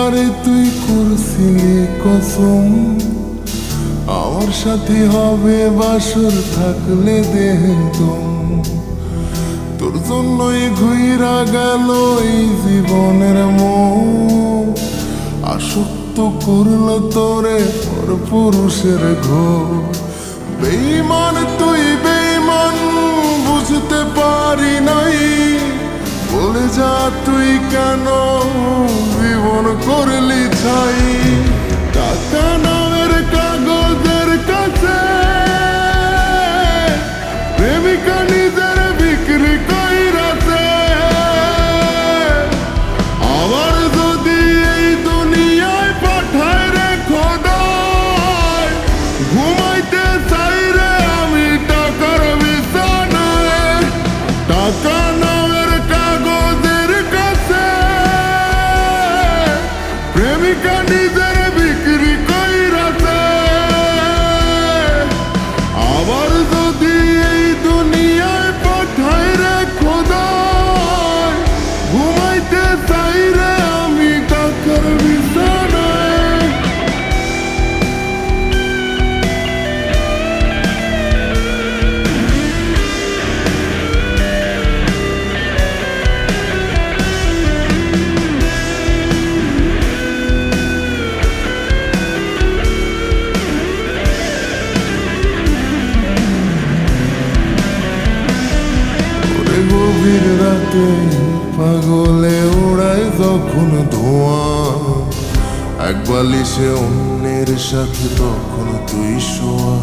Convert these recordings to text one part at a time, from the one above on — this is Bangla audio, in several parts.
আরে তুই করছিলি কসম আমার সাথে হবে বাসর থাকলে দেহতম তোর জন্যই ঘুইরা গেল এই জীবনের মোহ আসক্ত করলো তোরে তোর পুরুষের ঘোর বেঈমান তুই বেঈমান বুঝতে পারি নাই বলে যা তুই কেন জীবন করলি ছাই টাকা নামের কাগজের কাছে প্রেমিকা নিজের বিক্রি কইরাছে আবার যদি এই দুনিয়ায় পাঠায় রে খোদায় ঘুমাইতে চাই রে আমি টাকার বিছানায় টাকা নামের কাগজের কাছে প্রেমিকা নিজের বিক্রি কইরাছে আবার যদি এই দুনিয়ায় পাঠায় রে খোদায় ঘুমাইতে চাই রে আমি টাকার বিছানায় গভীর রাতে পাগলে ওড়ায় যখন ধোঁয়া এক বালিশে অন্যের সাথে তখন তুই শোয়া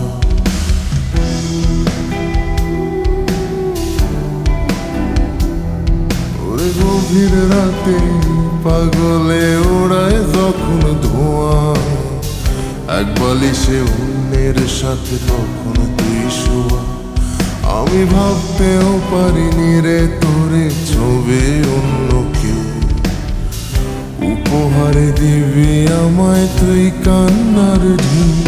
ওরে গভীর রাতে পাগলে ওড়ায় যখন ধোঁয়া এক বালিশে অন্যের সাথে তখন তুই শোয়া আমি ভাবতেও পারিনি রে তোরে ছবি অন্য কেউ উপহারে দিবি আমায় তুই কান্নার ঢিল